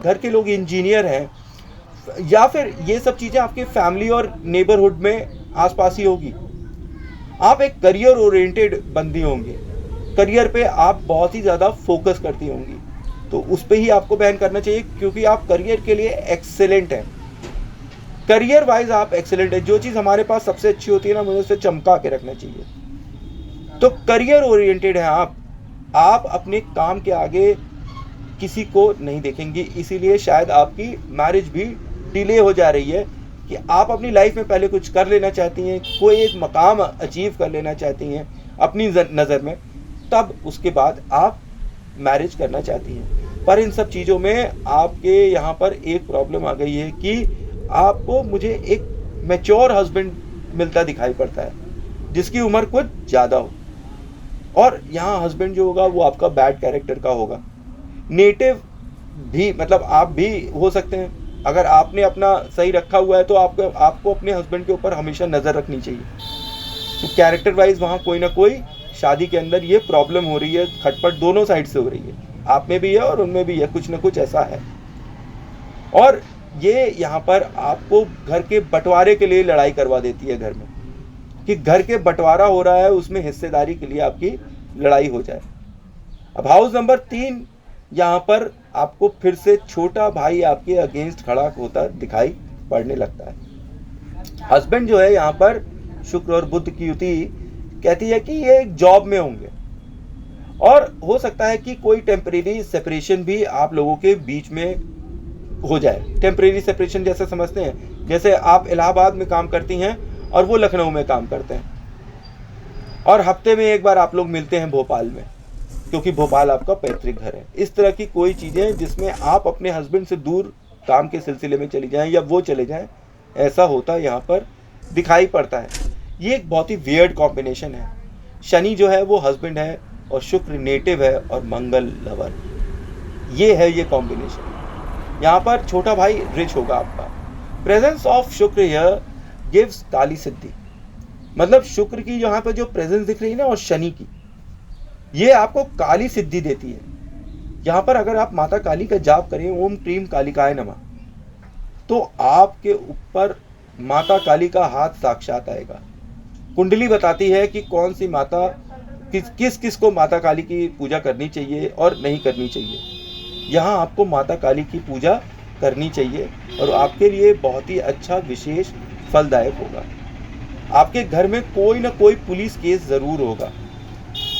घर के लोग इंजीनियर हैं, या फिर ये सब चीज़ें आपके फैमिली और नेबरहुड में आसपास ही होगी। आप एक करियर ओरिएंटेड बंदी होंगी, करियर पे आप बहुत ही ज़्यादा फोकस करती होंगी, तो उस पे ही आपको बैन करना चाहिए, क्योंकि आप करियर के लिए एक्सेलेंट हैं, करियर वाइज आप एक्सेलेंट है। जो चीज़ हमारे पास सबसे अच्छी होती है ना, मुझे उसे चमका के रखना चाहिए। तो करियर ओरिएंटेड है आप अपने काम के आगे किसी को नहीं देखेंगी, इसीलिए शायद आपकी मैरिज भी डिले हो जा रही है कि आप अपनी लाइफ में पहले कुछ कर लेना चाहती हैं, कोई एक मकाम अचीव कर लेना चाहती हैं अपनी नज़र में, तब उसके बाद आप मैरिज करना चाहती हैं। पर इन सब चीज़ों में आपके यहाँ पर एक प्रॉब्लम आ गई है कि आपको मुझे एक मैच्योर हस्बैंड मिलता दिखाई पड़ता है जिसकी उम्र कुछ ज़्यादा हो, और यहाँ हस्बैंड जो होगा वो आपका बैड कैरेक्टर का होगा, नेटिव भी, मतलब आप भी हो सकते हैं। अगर आपने अपना सही रखा हुआ है तो आपको अपने हस्बैंड के ऊपर हमेशा नज़र रखनी चाहिए। तो कैरेक्टर वाइज वहाँ कोई ना कोई शादी के अंदर ये प्रॉब्लम हो रही है, खटपट दोनों साइड से हो रही है, आप में भी है और उनमें भी है, कुछ ना कुछ ऐसा है। और ये यहाँ पर आपको घर के बंटवारे के लिए लड़ाई करवा देती है घर में, कि घर के बंटवारा हो रहा है, उसमें हिस्सेदारी के लिए आपकी लड़ाई हो जाए। अब हाउस नंबर 3, यहाँ पर आपको फिर से छोटा भाई आपके अगेंस्ट खड़ा होता दिखाई पड़ने लगता है। हस्बैंड जो है यहाँ पर शुक्र और बुध की युति कहती है कि ये एक जॉब में होंगे, और हो सकता है कि कोई टेम्परेरी सेपरेशन भी आप लोगों के बीच में हो जाए। टेम्परेरी सेपरेशन जैसे समझते हैं, जैसे आप इलाहाबाद में काम करती हैं और वो लखनऊ में काम करते हैं, और हफ्ते में एक बार आप लोग मिलते हैं भोपाल में, क्योंकि भोपाल आपका पैतृक घर है। इस तरह की कोई चीज़ें जिसमें आप अपने हस्बैंड से दूर काम के सिलसिले में चली जाएं या वो चले जाएं, ऐसा होता यहाँ पर दिखाई पड़ता है। ये एक बहुत ही वियर्ड कॉम्बिनेशन है। शनि जो है वो हस्बैंड है और शुक्र नेटिव है और मंगल लवर, ये है ये कॉम्बिनेशन। यहाँ पर छोटा भाई रिच होगा आपका। प्रेजेंस ऑफ शुक्र हियर गिव्स काली सिद्धि, मतलब शुक्र की यहाँ पर जो प्रेजेंस दिख रही है ना और शनि की, ये आपको काली सिद्धि देती है। यहाँ पर अगर आप माता काली का जाप करें, ओम क्रीम कालिकाय नमः, तो आपके ऊपर माता काली का हाथ साक्षात आएगा। कुंडली बताती है कि कौन सी माता किस किस को माता काली की पूजा करनी चाहिए और नहीं करनी चाहिए। यहाँ आपको माता काली की पूजा करनी चाहिए और आपके लिए बहुत ही अच्छा विशेष फलदायक होगा। आपके घर में कोई ना कोई पुलिस केस ज़रूर होगा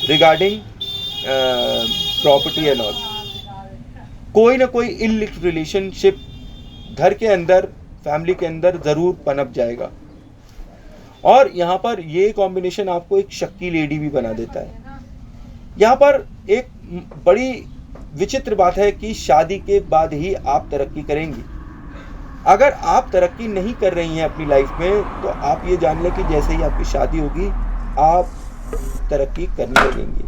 रिगार्डिंग प्रॉपर्टी एंड ऑल। कोई ना कोई इलिसिट रिलेशनशिप घर के अंदर, फैमिली के अंदर ज़रूर पनप जाएगा। और यहाँ पर ये कॉम्बिनेशन आपको एक शक्की लेडी भी बना देता है। यहाँ पर एक बड़ी विचित्र बात है कि शादी के बाद ही आप तरक्की करेंगी। अगर आप तरक्की नहीं कर रही हैं अपनी लाइफ में, तो आप ये जान लें कि जैसे ही आपकी शादी होगी आप तरक्की करने लगेंगी।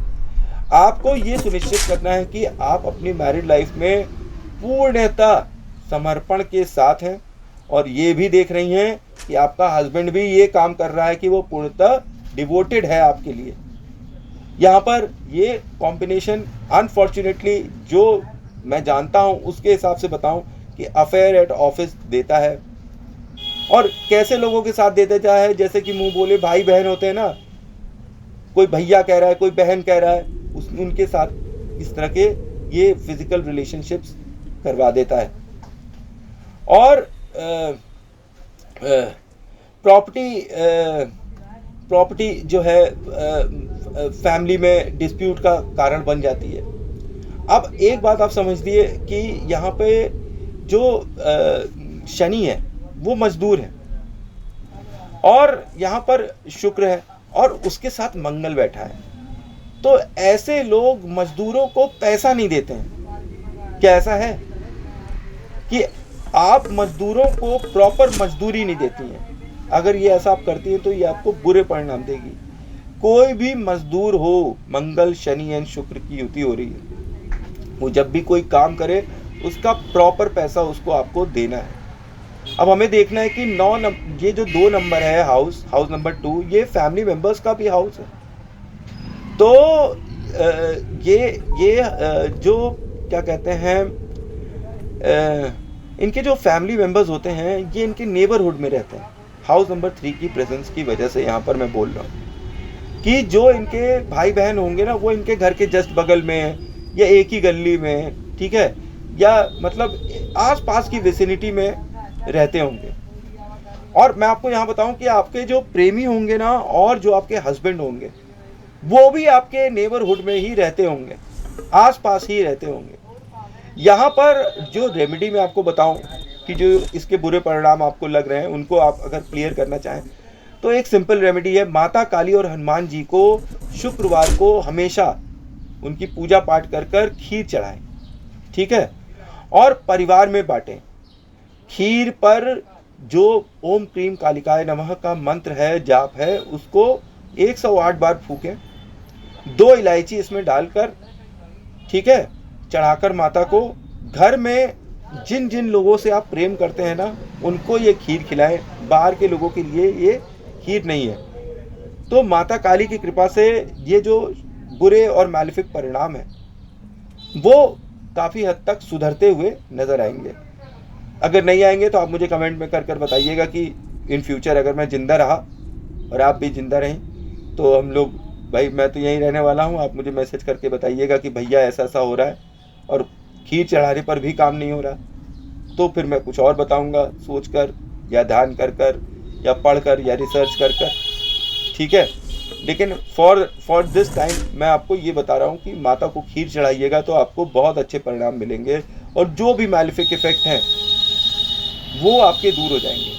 आपको ये सुनिश्चित करना है कि आप अपनी मैरिड लाइफ में पूर्णतः समर्पण के साथ हैं, और ये भी देख रही हैं कि आपका हस्बैंड भी ये काम कर रहा है कि वो पूर्णतः डिवोटेड है आपके लिए। यहाँ पर ये कॉम्बिनेशन अनफॉर्चुनेटली, जो मैं जानता हूँ उसके हिसाब से बताऊँ, कि अफेयर एट ऑफिस देता है। और कैसे लोगों के साथ देता है, जैसे कि मुंह बोले भाई बहन होते हैं ना, कोई भैया कह रहा है, कोई बहन कह रहा है, उनके साथ इस तरह के ये फिजिकल रिलेशनशिप्स करवा देता है। और प्रॉपर्टी जो है फैमिली में डिस्प्यूट का कारण बन जाती है। अब एक बात आप समझिए कि यहाँ पे जो शनि है वो मजदूर है, और यहाँ पर शुक्र है, और उसके साथ मंगल बैठा है। तो ऐसे लोग मजदूरों को पैसा नहीं देते हैं। क्या ऐसा है कि आप मजदूरों को प्रॉपर मजदूरी नहीं देती हैं? अगर ये ऐसा आप करती हैं तो ये आपको बुरे परिणाम देगी। कोई भी मजदूर हो, मंगल शनि एंड शुक्र की युति हो रही है, वो जब भी कोई काम करे उसका प्रॉपर पैसा उसको आपको देना है। अब हमें देखना है कि ये जो 2 नंबर है हाउस नंबर 2, ये फैमिली मेंबर्स का भी हाउस है। तो ये जो क्या कहते हैं, इनके जो फैमिली मेम्बर्स होते हैं ये इनके नेबरहुड में रहते हैं। हाउस नंबर 3 की प्रेजेंस की वजह से यहाँ पर मैं बोल रहा हूँ कि जो इनके भाई बहन होंगे ना वो इनके घर के जस्ट बगल में या एक ही गली में, ठीक है, या मतलब आस पास की विसिनिटी में रहते होंगे। और मैं आपको यहाँ बताऊं कि आपके जो प्रेमी होंगे ना और जो आपके हस्बैंड होंगे वो भी आपके नेबरहुड में ही रहते होंगे, आस पास ही रहते होंगे। यहाँ पर जो रेमेडी मैं आपको बताऊं कि जो इसके बुरे परिणाम आपको लग रहे हैं उनको आप अगर क्लियर करना चाहें तो एक सिंपल रेमेडी है, माता काली और हनुमान जी को शुक्रवार को हमेशा उनकी पूजा पाठ कर कर खीर चढ़ाएं, ठीक है, और परिवार में बांटें। खीर पर जो ओम क्रीम कालिकाय नमः का मंत्र है, जाप है, उसको 108 बार फूकें, 2 इलायची इसमें डालकर, ठीक है, चढ़ाकर माता को। घर में जिन जिन लोगों से आप प्रेम करते हैं ना उनको ये खीर खिलाएं, बाहर के लोगों के लिए ये खीर नहीं है। तो माता काली की कृपा से ये जो बुरे और मैलेफिक परिणाम है वो काफ़ी हद तक सुधरते हुए नज़र आएंगे। अगर नहीं आएंगे तो आप मुझे कमेंट में कर कर बताइएगा कि इन फ्यूचर अगर मैं ज़िंदा रहा और आप भी ज़िंदा रहें तो हम लोग, भाई मैं तो यहीं रहने वाला हूँ, आप मुझे मैसेज करके बताइएगा कि भैया ऐसा ऐसा हो रहा है और खीर चढ़ाने पर भी काम नहीं हो रहा, तो फिर मैं कुछ और बताऊँगा सोच कर या ध्यान कर कर या पढ़ कर या रिसर्च कर कर, ठीक है। लेकिन फॉर दिस टाइम मैं आपको ये बता रहा हूँ कि माता को खीर चढ़ाइएगा तो आपको बहुत अच्छे परिणाम मिलेंगे और जो भी मैलेफिक इफेक्ट हैं वो आपके दूर हो जाएंगे।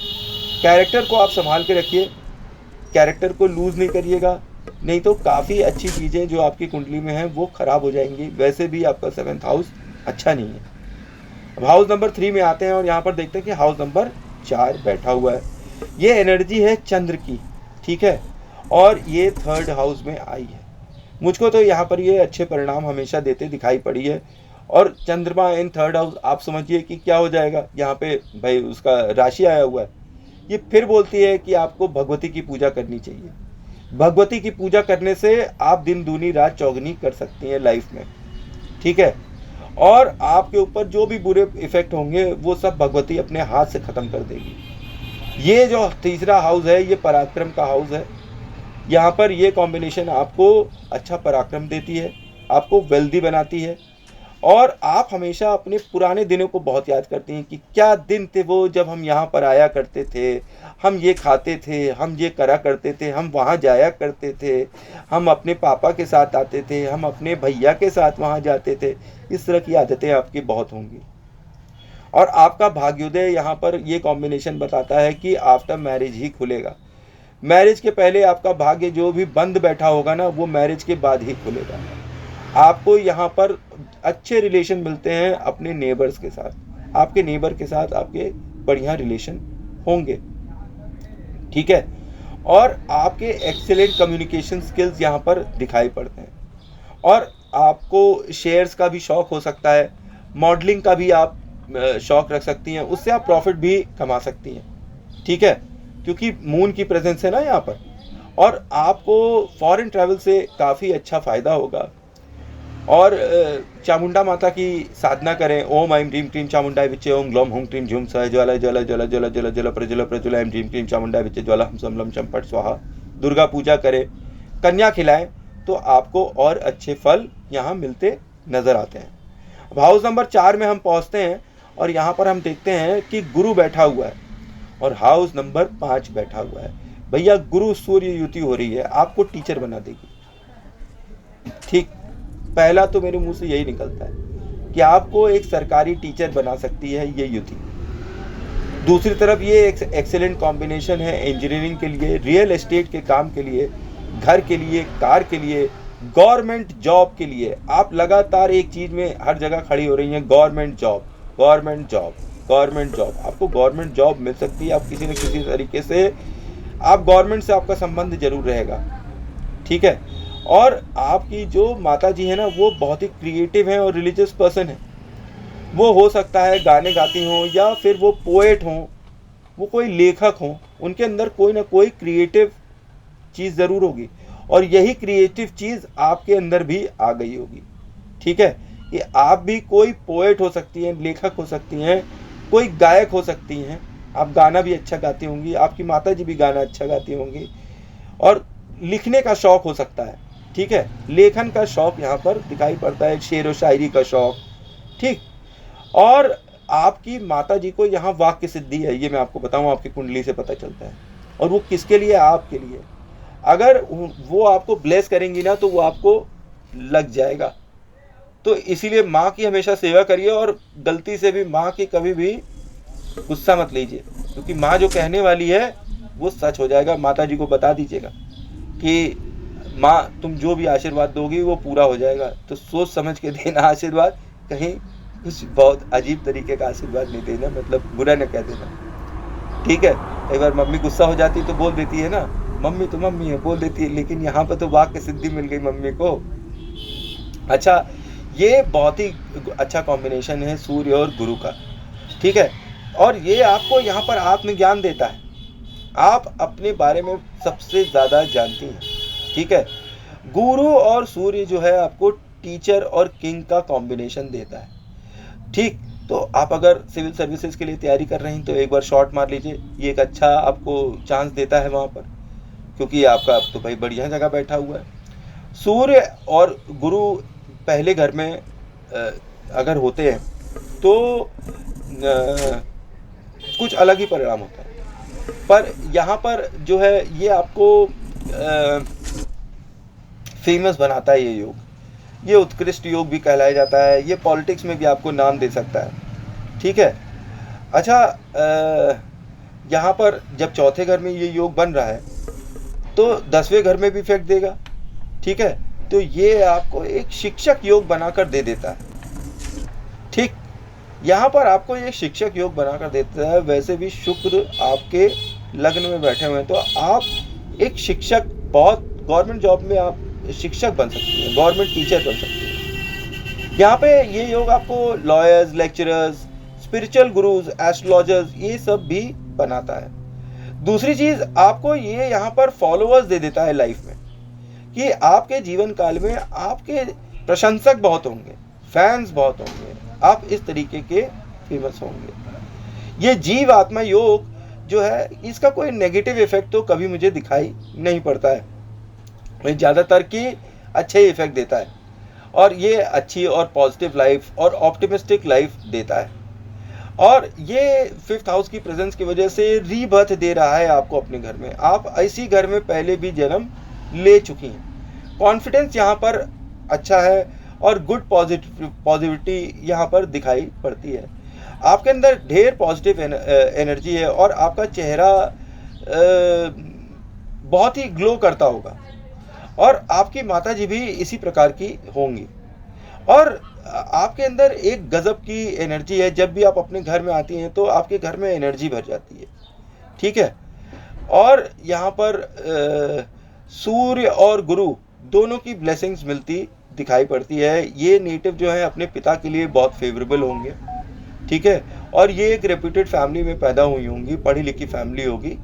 कैरेक्टर को आप संभाल के रखिए, कैरेक्टर को लूज़ नहीं करिएगा, नहीं तो काफ़ी अच्छी चीज़ें जो आपकी कुंडली में हैं वो ख़राब हो जाएंगी। वैसे भी आपका 7th हाउस अच्छा नहीं है। अब हाउस नंबर 3 में आते हैं और यहाँ पर देखते हैं कि हाउस नंबर 4 बैठा हुआ है। ये एनर्जी है चंद्र की, ठीक है, और ये 3rd हाउस में आई है। मुझको तो यहाँ पर ये अच्छे परिणाम हमेशा देते दिखाई पड़ी है। और चंद्रमा इन 3rd हाउस, आप समझिए कि क्या हो जाएगा यहाँ पे, भाई उसका राशि आया हुआ है। ये फिर बोलती है कि आपको भगवती की पूजा करनी चाहिए। भगवती की पूजा करने से आप दिन दूनी रात चौगुनी कर सकती हैं लाइफ में, ठीक है, और आपके ऊपर जो भी बुरे इफेक्ट होंगे वो सब भगवती अपने हाथ से ख़त्म कर देगी। ये जो 3रा हाउस है ये पराक्रम का हाउस है। यहाँ पर ये कॉम्बिनेशन आपको अच्छा पराक्रम देती है, आपको वेल्दी बनाती है और आप हमेशा अपने पुराने दिनों को बहुत याद करती हैं कि क्या दिन थे वो जब हम यहाँ पर आया करते थे, हम ये खाते थे, हम ये करा करते थे, हम वहाँ जाया करते थे, हम अपने पापा के साथ आते थे, हम अपने भैया के साथ वहाँ जाते थे। इस तरह की आदतें आपकी बहुत होंगी। और आपका भाग्योदय यहाँ पर ये कॉम्बिनेशन बताता है कि आफ्टर मैरिज ही खुलेगा। मैरिज के पहले आपका भाग्य जो भी बंद बैठा होगा ना वो मैरिज के बाद ही खुलेगा। आपको यहाँ पर अच्छे रिलेशन मिलते हैं अपने नेबर्स के साथ, आपके नेबर के साथ आपके बढ़िया रिलेशन होंगे, ठीक है, और आपके एक्सेलेंट कम्युनिकेशन स्किल्स यहाँ पर दिखाई पड़ते हैं। और आपको शेयर्स का भी शौक़ हो सकता है, मॉडलिंग का भी आप शौक़ रख सकती हैं, उससे आप प्रॉफिट भी कमा सकती हैं, ठीक है, क्योंकि मून की प्रेजेंस है ना यहाँ पर। और आपको फॉरेन ट्रैवल से काफ़ी अच्छा फ़ायदा होगा। और चामुंडा माता की साधना करें। ओम ऐं ह्रीं क्लीं चामुंडाय विच्चे, ओम ग्लौम हुं क्लीं झूम सह ज्वाला ज्वाला ज्वाला ज्वाला ज्वाला ज्वाला प्रज्वल प्रज्वल ऐं ह्रीं क्लीं चामुंडाय विच्चे ज्वाला हम सम लम चम पट स्वाहा। दुर्गा पूजा करें, कन्या खिलाएं तो आपको और अच्छे फल यहाँ मिलते नज़र आते हैं। अब हाउस नंबर 4 में हम पहुँचते हैं और यहाँ पर हम देखते हैं कि गुरु बैठा हुआ है और हाउस नंबर 5 बैठा हुआ है। भैया गुरु सूर्य युति हो रही है, आपको टीचर बना देगी, ठीक। पहला तो मेरे मुंह से यही निकलता है कि आपको एक सरकारी टीचर बना सकती है ये युति। दूसरी तरफ ये एक एक्सेलेंट कॉम्बिनेशन है इंजीनियरिंग के लिए, रियल एस्टेट के काम के लिए, घर के लिए, कार के लिए, गवर्नमेंट जॉब के लिए। आप लगातार एक चीज़ में हर जगह खड़ी हो रही हैं, government job government job government job. आपको गवर्नमेंट जॉब मिल सकती है, आप किसी न किसी तरीके से आप गवर्नमेंट से आपका संबंध जरूर रहेगा, ठीक है। और आपकी जो माता जी है ना वो बहुत ही क्रिएटिव हैं और रिलीजियस पर्सन है। वो हो सकता है गाने गाती हों या फिर वो पोएट हों, वो कोई लेखक हों, उनके अंदर कोई ना कोई क्रिएटिव चीज़ ज़रूर होगी और यही क्रिएटिव चीज़ आपके अंदर भी आ गई होगी, ठीक है। कि आप भी कोई पोएट हो सकती हैं, लेखक हो सकती हैं, कोई गायक हो सकती हैं, आप गाना भी अच्छा गाती होंगी, आपकी माता जी भी गाना अच्छा गाती होंगी, और लिखने का शौक हो सकता है, ठीक है, लेखन का शौक यहाँ पर दिखाई पड़ता है, शेर व शायरी का शौक, ठीक। और आपकी माता जी को यहाँ वाक्य सिद्धि है, ये मैं आपको बताऊँ, आपकी कुंडली से पता चलता है, और वो किसके लिए? आपके लिए। अगर वो आपको ब्लेस करेंगी ना तो वो आपको लग जाएगा। तो इसीलिए माँ की हमेशा सेवा करिए, और गलती से भी माँ की कभी भी गुस्सा मत लीजिए, क्योंकि माँ जो कहने वाली है वो सच हो जाएगा। माता जी को बता दीजिएगा कि माँ तुम जो भी आशीर्वाद दोगी वो पूरा हो जाएगा, तो सोच समझ के देना आशीर्वाद, कहीं कुछ बहुत अजीब तरीके का आशीर्वाद नहीं देना, मतलब बुरा न कह देना, ठीक है। एक बार मम्मी गुस्सा हो जाती तो बोल देती है ना, मम्मी तो मम्मी है, बोल देती है, लेकिन यहाँ पर तो वाक्य सिद्धि मिल गई मम्मी को। अच्छा, ये बहुत ही अच्छा कॉम्बिनेशन है सूर्य और गुरु का, ठीक है। और ये आपको यहाँ पर आत्मज्ञान देता है, आप अपने बारे में सबसे ज़्यादा जानती हैं, ठीक है। गुरु और सूर्य जो है आपको टीचर और किंग का कॉम्बिनेशन देता है, ठीक। तो आप अगर सिविल सर्विसेज के लिए तैयारी कर रहे हैं तो एक बार शॉट मार लीजिए, ये एक अच्छा आपको चांस देता है वहाँ पर, क्योंकि आपका अब तो भाई बढ़िया जगह बैठा हुआ है। सूर्य और गुरु पहले घर में अगर होते हैं तो कुछ अलग ही परिणाम होता है, पर यहाँ पर जो है ये आपको फेमस बनाता है ये योग, ये उत्कृष्ट योग भी कहलाया जाता है, ये पॉलिटिक्स में भी आपको नाम दे सकता है, ठीक है। अच्छा, यहाँ पर जब चौथे घर में ये योग बन रहा है तो 10वें घर में भी इफेक्ट देगा, ठीक है। तो ये आपको एक शिक्षक योग बनाकर दे देता है, ठीक। यहाँ पर आपको ये शिक्षक योग बनाकर देता है। वैसे भी शुक्र आपके लग्न में बैठे हुए हैं, तो आप एक शिक्षक, बहुत गवर्नमेंट जॉब में आप शिक्षक बन सकती हैं, गवर्नमेंट टीचर बन सकती हैं। यहाँ पे ये योग आपको lawyers, lecturers, spiritual gurus, astrologers, ये सब भी बनाता है। दूसरी चीज, आपको ये यहाँ पर फॉलोअर्स दे देता है लाइफ में, कि आपके जीवन काल में आपके प्रशंसक बहुत होंगे, फैंस बहुत होंगे, आप इस तरीके के फेमस होंगे। ये जीव आत्मा योग जो है, इसका कोई नेगेटिव इफेक्ट तो कभी मुझे दिखाई नहीं पड़ता है, ज़्यादातर की अच्छे ही इफेक्ट देता है, और ये अच्छी और पॉजिटिव लाइफ और ऑप्टिमिस्टिक लाइफ देता है। और ये 5th हाउस की प्रेजेंस की वजह से रीबर्थ दे रहा है आपको अपने घर में। आप इसी घर में पहले भी जन्म ले चुकी हैं। कॉन्फिडेंस यहाँ पर अच्छा है, और गुड पॉजिटिविटी यहाँ पर दिखाई पड़ती है। आपके अंदर ढेर पॉजिटिव एनर्जी है, और आपका चेहरा बहुत ही ग्लो करता होगा, और आपकी माता जी भी इसी प्रकार की होंगी। और आपके अंदर एक गजब की एनर्जी है, जब भी आप अपने घर में आती हैं तो आपके घर में एनर्जी भर जाती है, ठीक है। और यहाँ पर सूर्य और गुरु दोनों की ब्लेसिंग्स मिलती दिखाई पड़ती है। ये नेटिव जो है अपने पिता के लिए बहुत फेवरेबल होंगे, ठीक है, और ये एक रेप्यूटेड फैमिली में पैदा हुई होंगी, पढ़ी लिखी फैमिली होगी।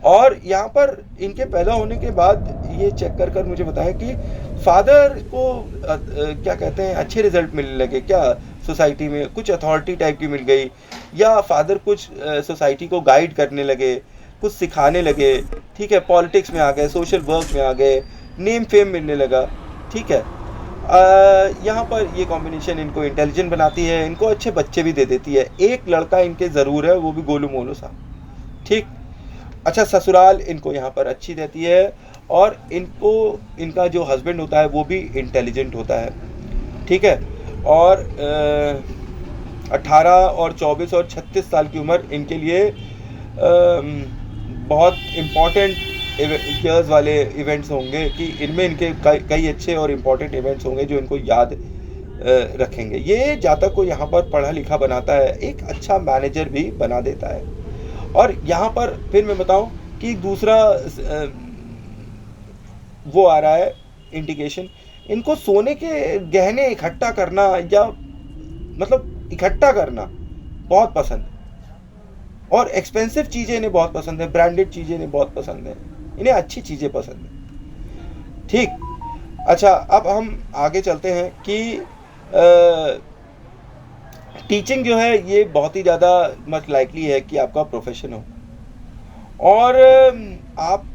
और यहाँ पर इनके पैदा होने के बाद ये चेक कर मुझे बताएं कि फादर को क्या कहते हैं, अच्छे रिजल्ट मिलने लगे क्या सोसाइटी में, कुछ अथॉरिटी टाइप की मिल गई, या फादर कुछ सोसाइटी को गाइड करने लगे, कुछ सिखाने लगे, ठीक है, पॉलिटिक्स में आ गए, सोशल वर्क में आ गए, नेम फेम मिलने लगा, ठीक है। यहाँ पर ये कॉम्बिनेशन इनको इंटेलिजेंट बनाती है, इनको अच्छे बच्चे भी दे देती है। एक लड़का इनके ज़रूर है, वो भी गोलू मोलू सा, ठीक। अच्छा, ससुराल इनको यहाँ पर अच्छी रहती है, और इनको इनका जो हस्बैंड होता है वो भी इंटेलिजेंट होता है, ठीक है। और 18 और 24 और 36 साल की उम्र इनके लिए बहुत इम्पॉर्टेंट ईयर्स वाले इवेंट्स होंगे, कि इनमें इनके कई अच्छे और इम्पॉर्टेंट इवेंट्स होंगे जो इनको याद रखेंगे। ये जातक को यहाँ पर पढ़ा लिखा बनाता है, एक अच्छा मैनेजर भी बना देता है। और यहाँ पर फिर मैं बताऊं कि दूसरा वो आ रहा है इंडिकेशन, इनको सोने के गहने इकट्ठा करना, या मतलब इकट्ठा करना बहुत पसंद है, और एक्सपेंसिव चीज़ें इन्हें बहुत पसंद है, ब्रांडेड चीज़ें इन्हें बहुत पसंद है, इन्हें अच्छी चीज़ें पसंद है, ठीक। अच्छा, अब हम आगे चलते हैं कि टीचिंग जो है ये बहुत ही ज़्यादा मच लाइकली है कि आपका प्रोफेशन हो, और आप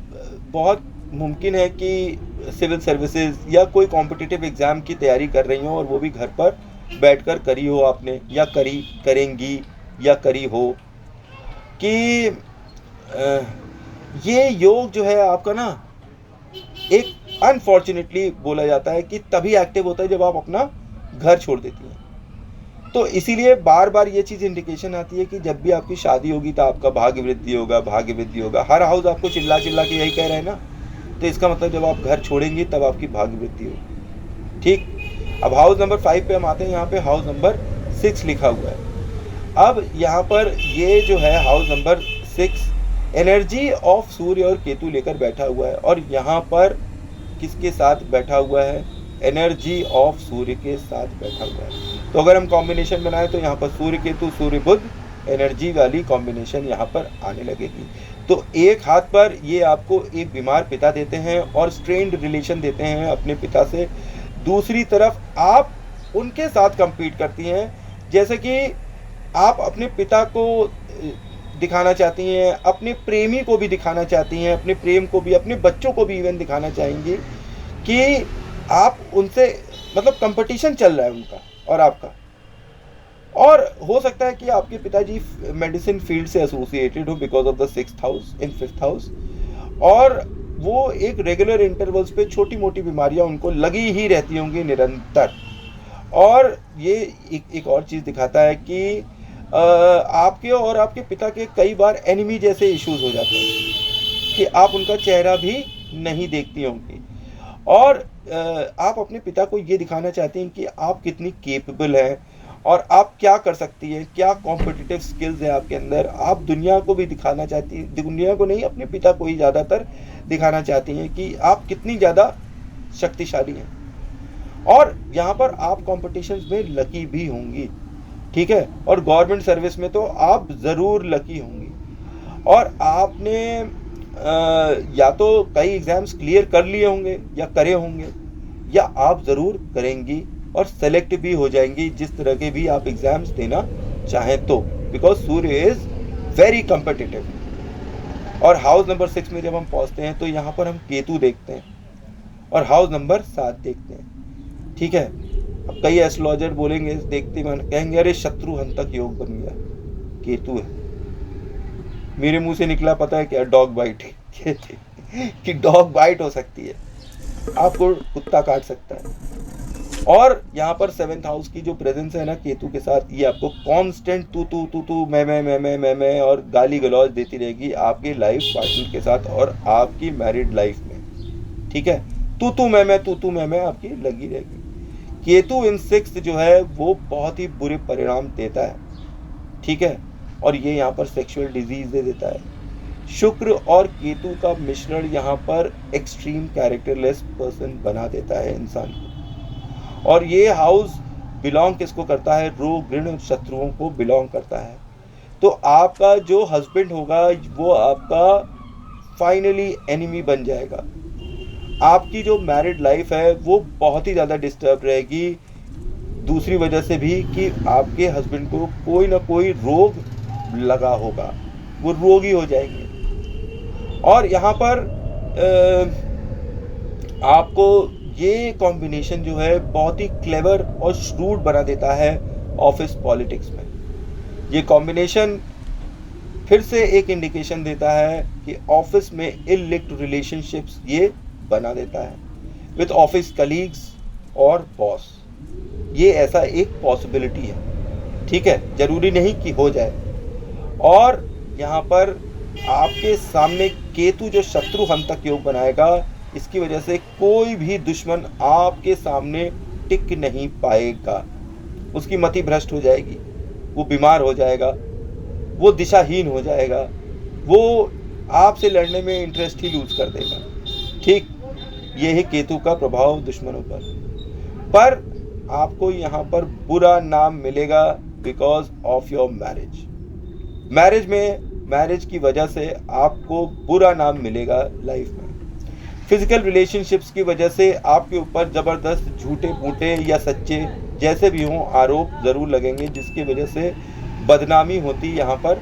बहुत मुमकिन है कि सिविल सर्विसेज या कोई कॉम्पिटिटिव एग्ज़ाम की तैयारी कर रही हो, और वो भी घर पर बैठकर करी हो आपने, या करेंगी या करी हो, कि ये योग जो है आपका ना, एक अनफॉर्चुनेटली बोला जाता है कि तभी एक्टिव होता है जब आप अपना घर छोड़ देती हैं। तो इसीलिए बार बार ये चीज़ इंडिकेशन आती है कि जब भी आपकी शादी होगी तो आपका भाग्य वृद्धि होगा, भाग्य वृद्धि होगा। हर हाउस आपको चिल्ला चिल्ला के यही कह रहे हैं ना, तो इसका मतलब जब आप घर छोड़ेंगी तब आपकी भाग्य वृद्धि होगी। ठीक, अब हाउस नंबर 5 पे हम आते हैं। यहाँ पे हाउस नंबर 6 लिखा हुआ है। अब यहाँ पर ये जो है हाउस नंबर 6 एनर्जी ऑफ सूर्य और केतु लेकर बैठा हुआ है, और यहाँ पर किसके साथ बैठा हुआ है? एनर्जी ऑफ सूर्य के साथ बैठा हुआ है। तो अगर हम कॉम्बिनेशन बनाएं तो यहाँ पर सूर्य केतु, सूर्य बुध एनर्जी वाली कॉम्बिनेशन यहाँ पर आने लगेगी। तो एक हाथ पर ये आपको एक बीमार पिता देते हैं और स्ट्रेन्ड रिलेशन देते हैं अपने पिता से, दूसरी तरफ आप उनके साथ compete करती हैं, जैसे कि आप अपने पिता को दिखाना चाहती हैं, अपने प्रेमी को भी दिखाना चाहती हैं, अपने प्रेम को भी, अपने बच्चों को भी इवन दिखाना चाहेंगी कि आप उनसे, मतलब कंपटीशन चल रहा है उनका और आपका। और हो सकता है कि आपके पिताजी मेडिसिन फील्ड से एसोसिएटेड हो because of the 6th house in 5th house, और वो एक रेगुलर इंटरवल्स पे छोटी मोटी बीमारियां उनको लगी ही रहती होंगी निरंतर। और ये एक और चीज़ दिखाता है कि आपके और आपके पिता के कई बार एनिमी जैसे इश्यूज हो जाते हैं कि आप उनका चेहरा भी नहीं देखती होंगी, और आप अपने पिता को ये दिखाना चाहती हैं कि आप कितनी केपेबल हैं और आप क्या कर सकती हैं, क्या कॉम्पिटिटिव स्किल्स है आपके अंदर। आप दुनिया को भी दिखाना चाहती हैं, दुनिया को नहीं, अपने पिता को ही ज़्यादातर दिखाना चाहती हैं कि आप कितनी ज़्यादा शक्तिशाली हैं। और यहाँ पर आप कॉम्पिटिशन्स में लकी भी होंगी, ठीक है, और गवर्नमेंट सर्विस में तो आप ज़रूर लकी होंगी। और आपने या तो कई एग्ज़ाम्स क्लियर कर लिए होंगे या करे होंगे, या आप ज़रूर करेंगी और सेलेक्ट भी हो जाएंगी जिस तरह के भी आप एग्ज़ाम्स देना चाहें तो, because Surya is very competitive. और हाउस नंबर 6 में जब हम पहुँचते हैं तो यहाँ पर हम केतु देखते हैं और हाउस नंबर 7 देखते हैं, ठीक है। अब कई एस्ट्रोलॉजर बोलेंगे, देखते मन कहेंगे अरे शत्रुहंतक योग बन गया, केतु है। मेरे मुंह से निकला पता है क्या? डॉग बाइट कि डॉग बाइट हो सकती है, आपको कुत्ता काट सकता है। और यहाँ पर 7th हाउस की जो प्रेजेंस है ना केतु के साथ, ये आपको कांस्टेंट तू मैं और गाली गलौज देती रहेगी आपके लाइफ पार्टनर के साथ और आपकी मैरिड लाइफ में, ठीक है। तू मैं आपकी लगी रहेगी। केतु इन 6 जो है वो बहुत ही बुरे परिणाम देता है, ठीक है, और ये यहाँ पर सेक्सुअल डिजीज दे देता है। शुक्र और केतु का मिश्रण यहाँ पर एक्सट्रीम कैरेक्टरलेस पर्सन बना देता है इंसान को। और ये हाउस बिलोंग किसको करता है? रोग ऋण शत्रुओं को बिलोंग करता है। तो आपका जो हस्बैंड होगा वो आपका फाइनली एनिमी बन जाएगा। आपकी जो मैरिड लाइफ है वो बहुत ही ज़्यादा डिस्टर्ब रहेगी, दूसरी वजह से भी कि आपके हस्बैंड को कोई ना कोई रोग लगा होगा, वो रोगी हो जाएंगे। और यहाँ पर आपको ये कॉम्बिनेशन जो है बहुत ही क्लेवर और श्रूड बना देता है ऑफिस पॉलिटिक्स में। ये कॉम्बिनेशन फिर से एक इंडिकेशन देता है कि ऑफिस में इलिक्ट रिलेशनशिप्स ये बना देता है विद ऑफिस कलीग्स और बॉस। ये ऐसा एक पॉसिबिलिटी है, ठीक है, जरूरी नहीं कि हो जाए। और यहाँ पर आपके सामने केतु जो शत्रुहंतक योग बनाएगा, इसकी वजह से कोई भी दुश्मन आपके सामने टिक नहीं पाएगा। उसकी मति भ्रष्ट हो जाएगी, वो बीमार हो जाएगा, वो दिशाहीन हो जाएगा, वो आपसे लड़ने में इंटरेस्ट ही लूज कर देगा, ठीक। ये है केतु का प्रभाव दुश्मनों पर आपको यहाँ पर बुरा नाम मिलेगा बिकॉज ऑफ योर मैरिज में मैरिज की वजह से आपको बुरा नाम मिलेगा लाइफ में। फिजिकल रिलेशनशिप्स की वजह से आपके ऊपर ज़बरदस्त झूठे मूठे या सच्चे जैसे भी हों आरोप ज़रूर लगेंगे जिसकी वजह से बदनामी होती यहाँ पर